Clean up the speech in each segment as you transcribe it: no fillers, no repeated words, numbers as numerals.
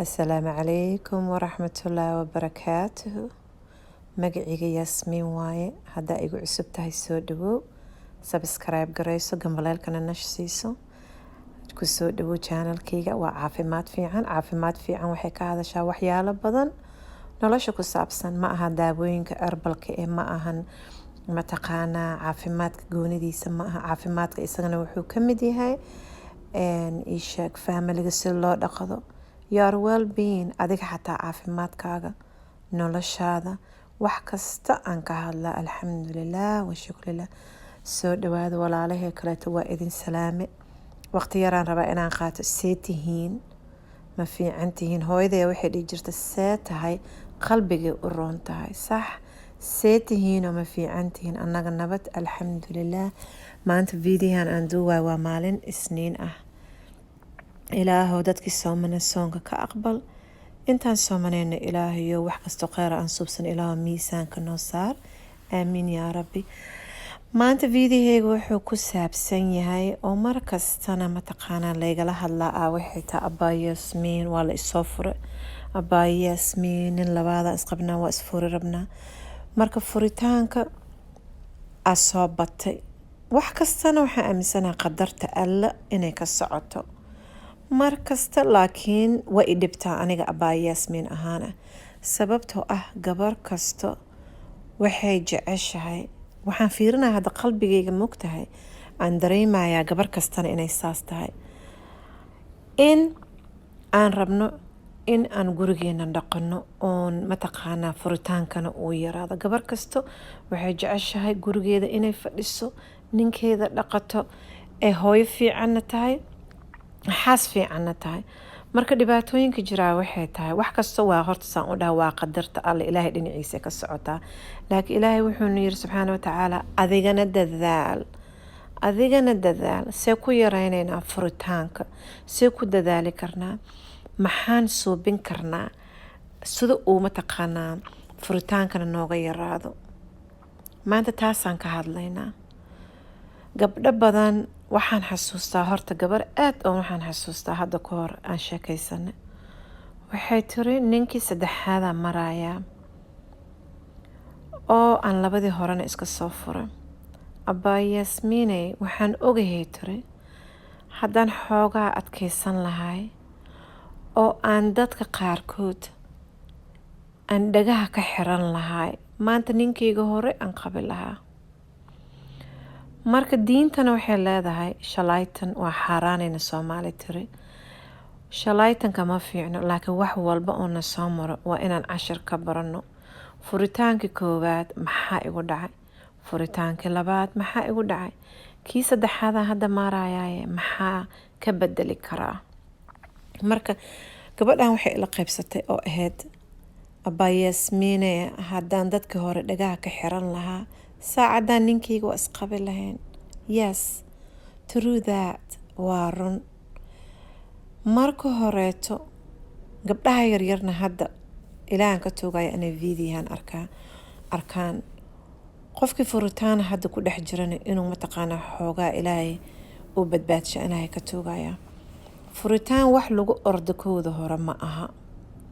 السلام عليكم ورحمة الله وبركاته. magacayga Yasmiin waaye. Haddaa igu cusub tahay soo dhawow, subscribe garayso, gambaleelkana nash siiso, ku soo dhawow channelkayga. Waa caafimaad fiican. Caafimaad fiican waxay ka hadashaa waxyaalo badan nolosha ku saabsan. Ma aha daawooyinka herbalka ma ahan mataqaanaa caafimaadka goonidiisa ma aha. Caafimaadka isagana wuxuu ka mid yahay ii sheeg familiga si loo dhaqdo, your well being, adiga xataa caafimaadkaaga, noloshaada, wax kasta aan ka hadlaa. alxamdulilah wa shukrilah. soo dhawaada walaalahee kaleeto, waa idin salaame. waqti yaraan rabaa inaan qaato. see tihiin? ma fiican tihiin? hooyaday waxay dhihi jirta see tahay qalbigay u roon tahay. sax, see tihiinoo ma fiican tihiin? annaga nabad alxamdulilah. maanta videohan aan duuwaay waa maalin isniin ah. ilaahow dadkii soomana soonka ka aqbal, intaan soomanayna ilaahayo wax kastoo kheyra aan subsan ilaahow miisaanka noo saar, aamiin yaa rabbi. maanta videoheyga wuxuu ku saabsan yahay oo mar kastana mataqaanaa laygala hadlaa waxay tahay Abaa Yasmiin waa la isoo fure. Abaa Yasmiin nin labaada isqabnaa, waa isfuri rabnaa. marka furitaanka aa soo batay. wax kastana waxaa aaminsanaha qadarta alla inay ka socoto mar kasta, laakiin waa i dhibtaa aniga Abaa Yasmiin ahaana, sababtoo ah gabar kasto waxay jeceshahay. waxaan fiirinayaa hadda qalbigayga mogtahay, aan dareemayaa gabar kastana inay saas tahay, in aan rabno in aan gurigeena dhaqano oon mataqaanaa furitaankana uu yaraado. gabar kasto waxay jeceshahay gurigeeda inay fadhiso, ninkeeda dhaqato, ee hooyo fiicanna tahay, xaas fiicanna tahay. marka dhibaatooyinka jiraa waxay tahay wax kasta waa horta saan u dhaha waa qadarta alle, ilaahay dhinaciisa ka socotaa. laakiin ilaahay wuxuuna yiri subxaana watacaala, adigana dadaal. see ku yaraynaynaa furitaanka? see ku dadaali karnaa? maxaan suubin karnaa sida uu mataqaanaa furitaankana nooga yaraado? maanta taasaan ka hadlaynaa. gabdho badan waxaan xasuustaa, horta gabar aad oo waxaan xasuustaa hadda ka hor aan sheekaysanay. waxay tiri ninkii saddexaadaa marayaa oo aan labadii horena iska soo furay. Abaa Yasmiiney waxaan ogahay tiri, haddaan xoogaa adkaysan lahay oo aan dadka qaarkood aan dhagaha ka xiran lahay, maanta ninkayga hore aan qabi lahaa. marka diintana waxay leedahay shalaytan waa xaaraanayna Soomaali tiri. shalaytanka ma fiicno, laakiin wax walba oo na soo maro waa inaan cashir ka barano. furitaankii koowaad maxaa igu dhacay? furitaankii labaad maxaa igu dhacay? kii saddexaada hadda maarayaaye maxaa ka bedeli karaa? marka gabadhan waxay ila qaybsatay oo ahayd, Abaa Yasmiine haddaan dadkii hore dhagaha ka xiran lahaa, saacadaan ninkayga waa isqabi lahayn. yes, true that, waa run. marka horeeto gabdhaha yaryarna hadda ilaahan ka toogaya inay videohan arkaan. qofkii furitaana hadda ku dhex jirana inuu mataqaanaa xoogaa ilaahay uu badbaadsha inay ka toogaya. furitaan wax lagu ordo kooda hore ma aha,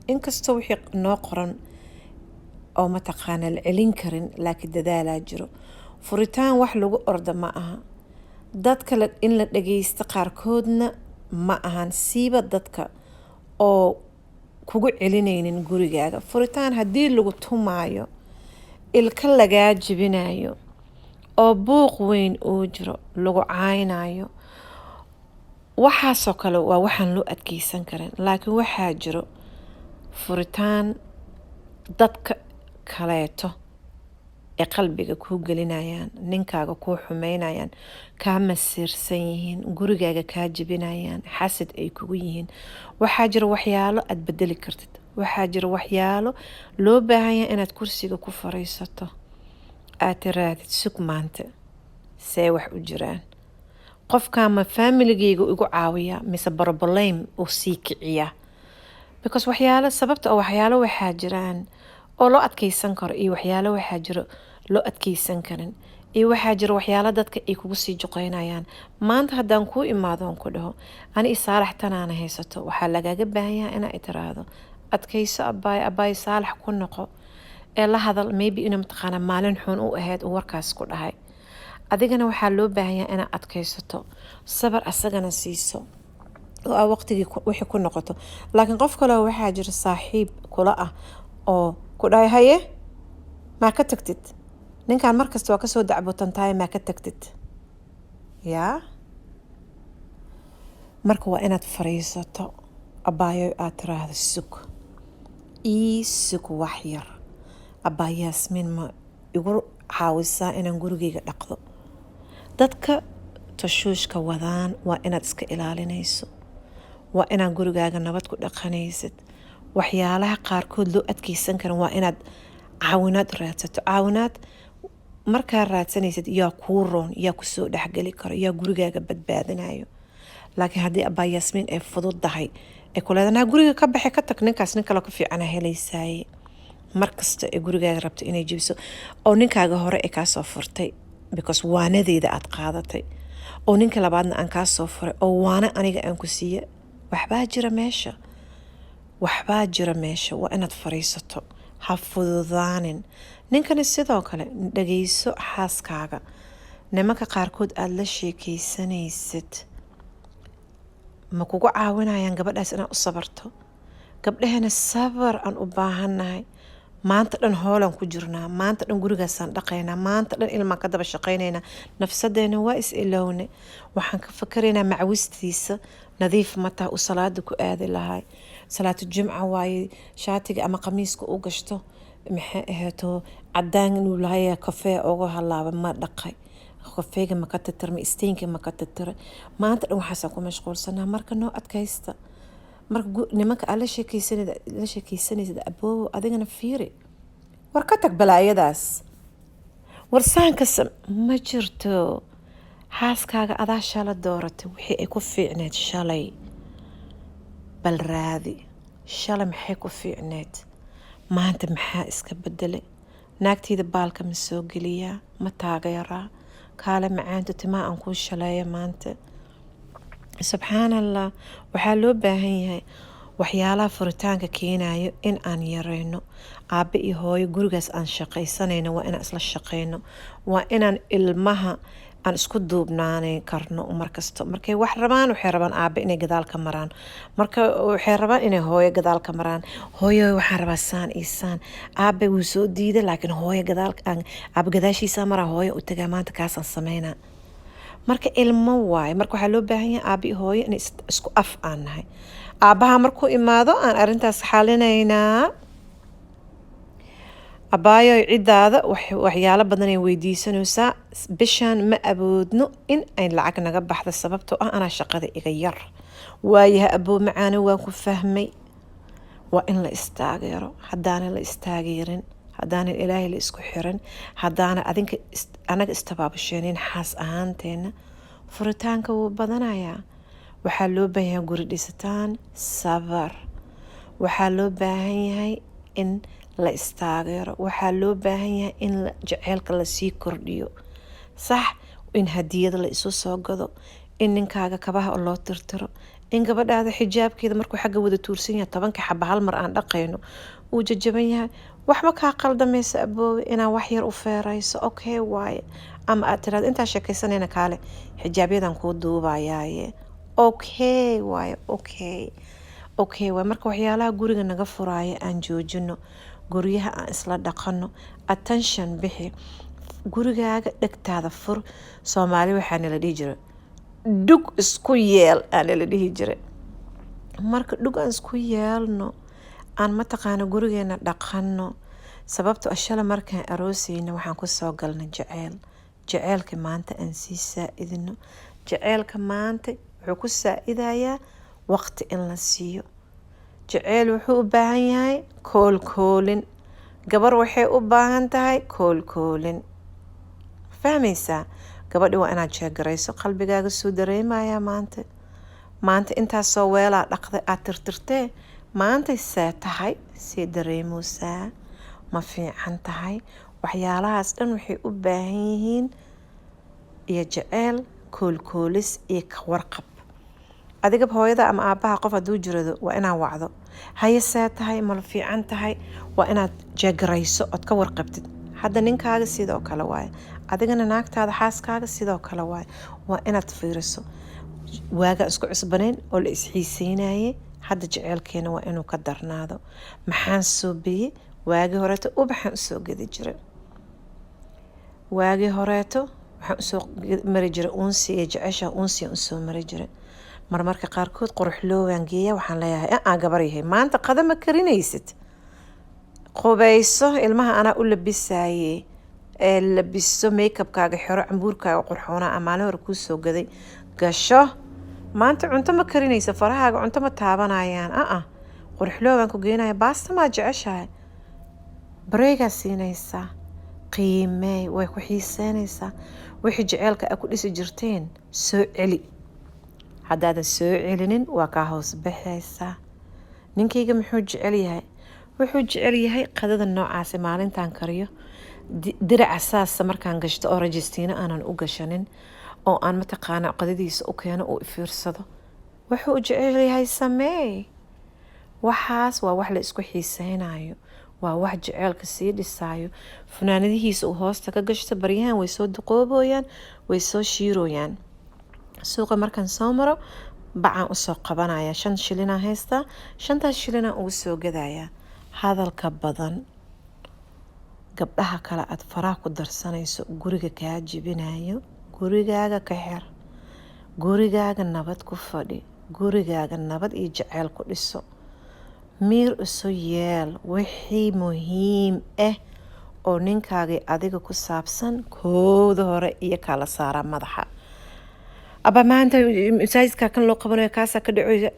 inkastoo wixii noo qoran oo mataqaanaa la celin karin, laakiin dadaalaa jiro. furitaan wax lagu ordo ma aha. dadka in la dhageysto qaarkoodna ma ahan, siiba dadka oo kugu celinaynin gurigaaga. furitaan haddii lagu tumaayo, ilka lagaa jibinayo, oo buuq weyn uu jiro, lagu caaynayo, waxaasoo kale waa waxaan loo adkeysan karin. laakiin waxaa jiro furitaan dadka kaleeto ee qalbiga kuu gelinayaan, ninkaaga kuu xumeynayaan, kaa masiirsan yihiin, gurigaaga kaa jibinayaan, xasad ay kugu yihiin. waxaa jira waxyaalo aad bedeli kartid. waxaa jira waxyaalo loo baahanya inaad kursiga ku fariisato, aad tiraadid sug maanta see wax u jiraan. qofkaama familigayga igu caawiya mise barbalame uu sii kiciya? because waxyaalo sababta oo waxyaalo waxaa jiraan oo loo adkeysan karo iyo waxyaalo waxaa jiro loo adkeysan karin. iyo waxaa jira waxyaalo dadka ay kugu sii juqeynayaan. Maanta haddaan kuu imaado oon ku dhaho ani Saalax tanaana haysato, waxaa lagaaga baahan yahay inaa tiraahdo adkayso abaay Saalax ku noqo ee la hadal, maybe inuu mataqaana maalin xun u ahayd uu warkaas ku dhahay. adigana waxaa loo baahan yahay inaad adkaysato, sabar asagana siiso oo aa waqtigii wixii ku noqoto. laakiin qof kale waxaa jira saaxiib kula ah oo ku dhahay haye maa ka tagtid ninkan markasta waa kasoo dacbutantahay maa ka tagtid yaa. marka waa inaad fariisato abaayo aad tiraahdo sug ii sug wax yar, abaa Yaasmiin ma igu caawisaa inaan gurigeyga dhaqdo. dadka tashuushka wadaan waa inaad iska ilaalinayso, waa inaad gurigaaga nabad ku dhaqanaysid. waxyaalaha qaarkood loo adkeysan karin waa inaad caawinaad raadsato. caawinaad markaa raadsanaysid yaa kuu roon, yaa kusoo dhexgeli karo, yaa gurigaaga badbaadinayo. laakiin haddii abaa Yaasmiin ay fududahay ay ku leedahay guriga ka baxay ka tag, ninkaas nin kale ka fiicana helaysaaye. markasta ay gurigaaga rabto inay jebiso oo ninkaaga hore ay kaa soo furtay because waanadeeda aad qaadatay, oo ninka labaadna aan kaa soo furay oo waana aniga aan ku siiye, waxbaa jira meesha. waa inaad fariisato, ha fududaanin. ninkana sidoo kale dhageyso xaaskaaga. nimanka qaarkood aad la sheekeysanaysid ma kugu caawinayaan gabadhaas inaad u sabarto. gabdhahana sabar aan u baahannahay. maanta dhan hoolaan ku jirnaa, maanta dhan gurigaasaan dhaqaynaa, maanta dhan ilmaan ka daba shaqaynaynaa. nafsadeena waa is ilowne. waxaan ka fakaraynaa macwistiisa nadiif ma taha u salaada ku aadi lahay. salaatu jimca waaye shaatiga ama qamiiska u gashto maxay ahaato cadaan inuu lahayaa kafee uga halaaba ma dhaqay, kafeega ma ka tirtirmay, isteenka ma ka tirtiray. maanta dhan waxaasaan ku mashquulsanaa. marka noo adkaysta. marka nimanka aad la sheekeysanaysid aboobo adigana fiiri, war ka tag balaayadaas, warsaankas ma jirto. xaaskaaga adaa shala dooratay wixii ay ku fiicneed shalay, bal raadi shalay maxay ku fiicneed, maanta maxaa iska bedelay. naagteyda baalka ma soo geliyaa, ma taageeraa, kaale macaanto timaa aan kuu shaleeya maanta. subxaan allah. waxaa loo baahan yahay waxyaalaha furitaanka keenayo in aan yareyno. aabe iyo hooyo gurigaas aan shaqaysanayno waa inaan isla shaqeyno, waa inaan ilmaha aan isku duubnaanay karno. markasta markay wax rabaan waxay rabaan aabe inay gadaal ka maraan, marka waxay rabaan inay hooyo gadaal ka maraan. hooyo waxaa rabaa saan iyo saan, aabe wuu soo diiday laakiin hooyo aabe gadaashiisa maraa, hooyo u tagaa maanta kaasaan sameynaa. marka ilmo waaye. marka waxaa loo baahan yahay aabe iyo hooyo in isku af aan nahay. aabaha markuu imaado aan arintaas xalinaynaa. abaayo cidaada waxyaalo badan ay weydiisanaysaa. bishaan ma awoodno in ay lacag naga baxdo sababtoo ah anaa shaqada iga yar. waayaha aboo macaana waan ku fahmay. waa in la istaageero. haddaana la istaageerin, haddaanan ilaahay la isku xirin, haddaana anaga istabaabasheenin xaas ahaanteena, furitaanka wuu badanayaa. waxaa loo baahan yahay guri dhisitaan, sabar. waxaa loo baahan yahay in la istaageero. waxaa loo baahan yahay in jaceylka lasii kordhiyo. sax in hadiyada la isu soo gado, in ninkaaga kabaha loo tirtiro, in gabadhaada xijaabkeeda markuu xagga wada tuursan yahay 10 xaba hal mar aan dhaqayno uu jajaban yahay. waxba kaa qaldamaysa aboowe inaa wax yar u feerayso, okay waaye. ama aad tiraahdo intaa sheekaysanayna kaale xijaabyadan kuu duubayaaye, okay waaye. okay waaye. marka waxyaalaha guriga naga furaaya aan joojino, guryaha aan isla dhaqano, attention bixi, gurigaaga dhegtaada fur. soomaali waxaa nala dhihi jira dhug isku yeel aa nala dhihi jira. marka dhug aan isku yeelno, aan mataqaana gurigeena dhaqano. sababto ashala markaan aroosayna waxaan ku soo galnay jaceylka maanta aan sii saaidino. jaceylka maanta wuxuu ku saa'idayaa waqti in la siiyo. jaceyl wuxuu u baahan yahay koolkoolin. gabar waxay u baahan tahay koolkoolin. fahmaysaa? gabadhi waa inaad jeegarayso, qalbigaaga soo dareemayaa maanta intaasoo weelaa dhaqday aad tirtirtee, maanta see tahay, see dareemoosaa, ma fiican tahay, waxyaalahaas dhan waxay u baahan yihiin iyo jeceyl, koolkoolis iyo ka warqab. adiga hooyada ama aabaha qof hadduu jirado waa inaad wacdo, haye see tahay, mal fiican tahay, waa inaad jeegarayso ood ka warqabtid. hadda ninkaaga sidoo kale waaye, adigana naagtaada xaaskaaga sidoo kale waaye, waa inaad fiiriso. waaga isku cusbanayn oo la isxiiseynayay, hadda jeceylkeena waa inuu ka darnaado. maxaan soo biyey waagii horeeto ubaxaan usoo gedi jiray, waagii horeeto waxaan usoo mari jiray uunsi iyo jecesha uunsiyan usoo mari jiray. marmarka qaarkood quruxloowaan geeya, waxaan leeyahay gabar yahay maanta qada ma karinaysid, qubayso, ilmaha anaa u labisaye, labiso, makeupkaaga xiro, cambuurkaaga qurxoonaa maalin hore kuu soo gaday gasho. maanta cunto ma karinaysa, farahaaga cunto ma taabanayaan. quruxloowaan ku geenaya, baasta maa jeceshahay, bareegaa siinaysaa, qiimey, way ku xiiseynaysaa. wixii jeceylka a ku dhisi jirteen soo celi. haddaadan soo celinin waa kaa hoos baxaysaa. ninkayga muxuu jecel yahay? wuxuu jecel yahay qadada noocaasi maalintaan kariyo, diraca saasa markaan gashto oo rajistiina aanan u gashanin, oo aan mataqaana qadadiisa u keeno uu ifiirsado. wuxuu u jecel yahay sameey. waxaas waa wax la isku xiiseynayo, waa wax jeceylka sii dhisaayo. funaanadihiisa uu hoosta ka gashto, baryahan way soo duqoobooyaan, way soo shiirooyaan. suuqa markaan soo maro bacaan usoo qabanaya, 5 shilinaan haystaa, 5taas shilinaan ugu soo gadayaa. hadalka badan, gabdhaha kale aad faraha ku darsanayso, guriga kaa jibinayo, gurigaaga ka xir, gurigaaga nabad ku fadhi, gurigaaga nabad iyo jeceyl ku dhiso. miir isu yeel, wixii muhiim ah oo ninkaagii adiga ku saabsan kooda hore iyo kala saara madaxa. aba maanta masaajidka kan loo qabanayo kaasaa ka dhacoysa,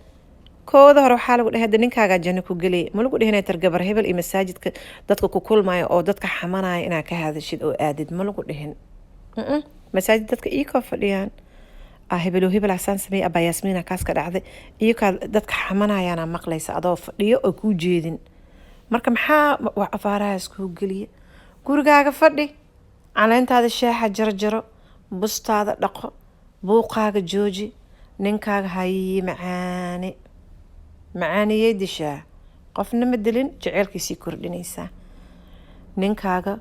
kooda hore waxaa lagu dhahay hadda ninkaagaa janno ku gelaya. ma lagu dhihin tar gabar hebel iyo masaajidka dadka ku kulmayo oo dadka xamanaya inaad ka hadashid oo aadid, ma lagu dhihin. masaajid dadka iikoo fadhiyaan, hebelo hebel hasaan sameeye, abaa yaasmiina kaas ka dhacday, iyokaa dadka xamanayaana maqlaysa adoo fadhiyo oo kuu jeedin. marka maxaa afaarahaas kuu geliya? gurigaaga fadhi, caleentaada shaaxa jarjaro, bustaada dhaqo, buuqaaga jooji. ninkaaga hayi macaane, macaaniyey dishaa, qofna ma dilin, jeceylkiisii kordhinaysaa. ninkaaga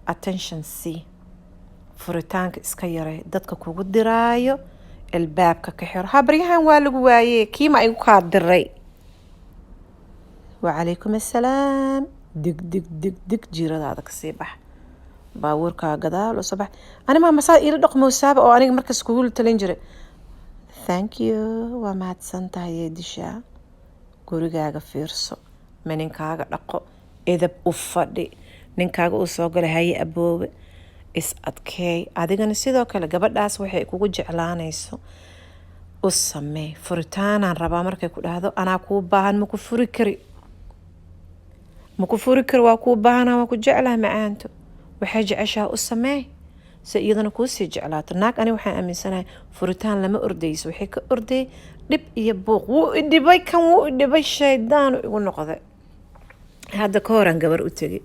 attention c, furitaanka iska yaray, dadka kugu diraayo albaabka ka xiro. habaryahan waa lagu waaye, kiima igu kaa diray, wacalaykum assalaam, dig dig dig dig jiiradaada kasii bax, baabuurkaa gadaal oo soo bax. animaa masaa iila dhaqmoosaaba oo aniga markaas kugu talin jiray. thank you, waa mahadsan tahay yeedishaa. gurigaaga fiirso, ma ninkaaga dhaqo, edab u fadhi. ninkaaga uu soo galay haye aboobe, is adkeey. adigana sidoo kale gabadhaas waxay kugu jeclaanayso u samee. furitaanaan rabaa markay ku dhahdo anaa kuu baahan, maku furi kari, waa kuu baahana, waa ku jeclaha macaanto. waxay jeceshaa u samee si iyadana kuu sii jeclaato. naag ani waxaan aaminsanahay furitaan lama ordayso, waxay ka orday dhib iyo buuq. wuu idhibay kan, wuu idhibay, shaydaanu igu noqday. hadda ka horaan gabar u tegay,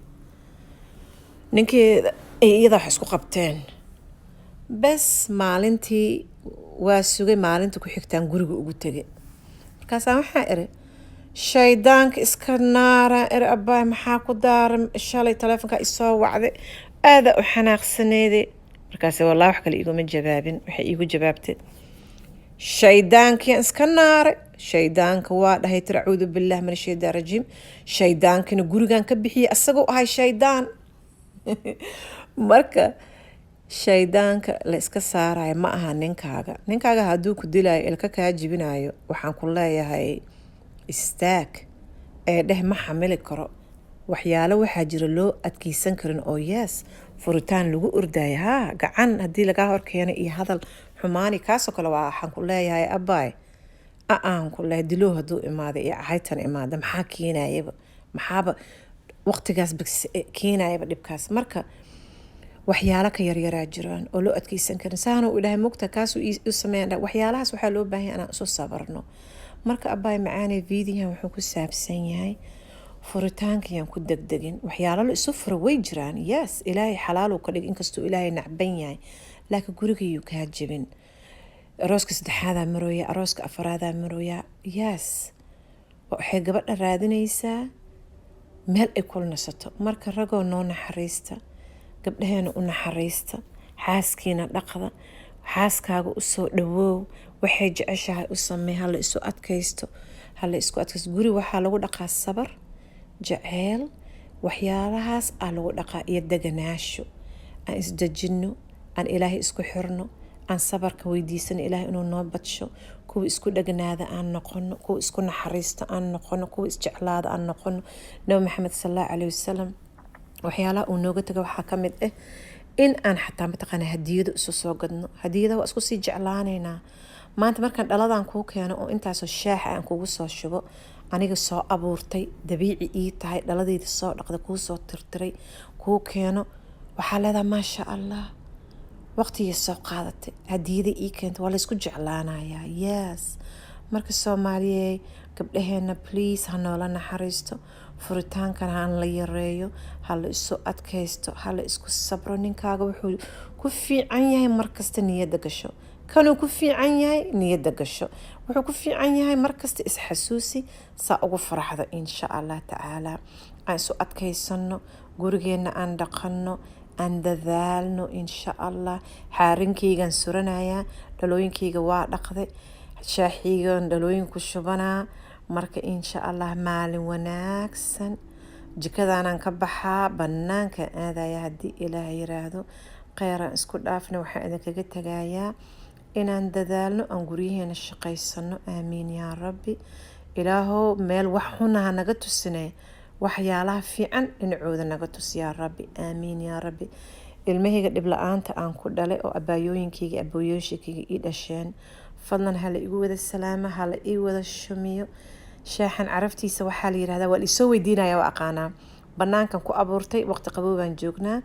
ninkeeda iyada wax isku qabteen, bes maalintii waa sugay, maalinta ku xigtaan guriga ugu tegay. markaasaa waxaa iri shaydaanka iska naara, iri abaay maxaa ku daaran, shalay taleefonkaa isoo wacday, aada u xanaaqsaneede. markaas wallahi wax kale iguma jawaabin, waxay iigu jawaabtay shaydaankii iska naaray. shaydaanka waa dhahay tir acuudu billaah min ashaytaan rajiim. shaydaankina gurigan ka bixiyay asagoo ahay shaydaan. marka shaydaanka la iska saarayo ma aha ninkaaga hadduu ku dilayo, ilka kaa jibinayo, waxaan ku leeyahay istaag ee dheh ma xamili karo. waxyaalo waxaa jira loo adkeysan karin oo yes furitaan lagu ordayo. gacan haddii lagaa horkeena iyo hadal xumaani kaasoo kale waxaan ku leeyahay abaay aan ku leeyahay diloo hadduu imaada iyo ahaytan imaada, maxaa keenayaba, maxaaba waqtigaas keenayaba dhibkaas. marka waxyaalo ka yaryaraa jiraan oo loo adkeysan karin. saana uu ilaahay mugta kaasuu u sameyn, waxyaalahaas waxaa loo baahan yahay inaan isu sabarno. marka abaay macaanay videohan wuxuu ku saabsan yahay furitaankayaan ku degdegin. waxyaalo la isu furo way jiraan, yes, ilaahay xalaaluu ka dhig inkastuu ilaahay nacban yahay, laakiin gurigayuu kaa jebin. arooska saddexaadaa marooya, arooska afaraadaa marooya, yes, waxay gabadha raadinaysaa meel ay kula nasato. marka ragoo noo naxariista, gabdhaheena u naxariista, xaaskiina dhaqda, xaaskaaga usoo dhawoow, waxay jeceshahay u samey, hala isu adkaysto, guri waxaa lagu dhaqaa sabar, jaceyl, waxyaalahaas aa lagu dhaqaa iyo deganaasho. aan isdejino, aan ilaahay isku xirno, aan sabarka weydiisano ilaahay inuu noo badsho, kuwa isku dhegnaada aan noqono, kuwa isku naxariista aan noqono, kuwa isjeclaada aan noqono. nabi maxamed sallallahu calayhi wasalam waxyaalaha uu nooga taga waxaa ka mid ah in aan xataa mataqaana hadiyado isu soo gadno. hadiyada waa isku sii jeclaanaynaa. maanta markaan dhaladan kuu keeno oo intaasoo shaaxa aan kugu soo shubo, aniga soo abuurtay, dabiici ii tahay, dhaladayda soo dhaqda, kuu soo tirtiray, kuu keeno, waxaa leedaha maasha allah, waqtigii soo qaadatay, hadiyada ii keenta, waa laysku jeclaanayaa. yes, marka Soomaaliyeey, gabdhaheena please ha noola naxariisto, furitaankana ha la yareeyo, ha la isu adkaysto, ha la isku sabro. ninkaaga wuxuu ku fiican yahay markasta niyadda gasho, kanuu ku fiican yahay niyadda gasho, wuxuu ku fiican yahay markasta isxasuusi, saa ugu faraxdo insha allah tacaala. aan isu adkaysano, gurigeena aan dhaqano, aan dadaalno insha allah. xaarinkaygaan suranayaa, dhalooyinkayga waa dhaqday, shaaxiygan dhalooyin ku shubanaa. marka insha allah maalin wanaagsan. jikadaanaan ka baxaa, banaanka aadaya haddii ilaah yiraahdo. kheyran isku dhaafna. waxaan idinkaga tagayaa inaan dadaalno, aan guryaheena shaqaysano. aamiin yaa rabbi. ilaahow meel wax xunaha naga tusinay, waxyaalaha fiican dhinacooda naga tus yaa rabbi. aamiin yaa rabbi. ilmahayga dhib la-aanta aan ku dhalay oo abaayooyinkayga abooyooyinkayga ii dhasheen, fadlan hala igu wada salaama, hala ii wada shumiyo. shaaxan caraftiisa waxaa la yirahdaa, waa isoo weydiinaya, waa aqaanaa. banaankan ku abuurtay, waqti qabow baan joognaa,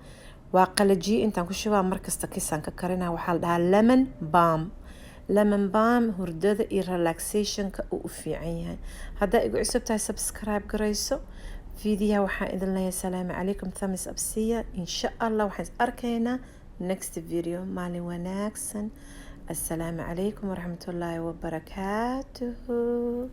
waa qalajiyey, intaan ku shubaa markasta kisaan ka karinaa. waxaa la dhahaa lemon balm. lemon balm hurdada iyo relaxationka uu u fiican yahay. haddaa igu cusub tahay subscribe garayso. fiidiyaha waxaan idin leeyahay salaamu calaykum, thumbs up siiya. insha allah waxaan is arkaynaa next video. maalin wanaagsan. assalaamu calaykum waraxmatullaahi wabarakaatuhu.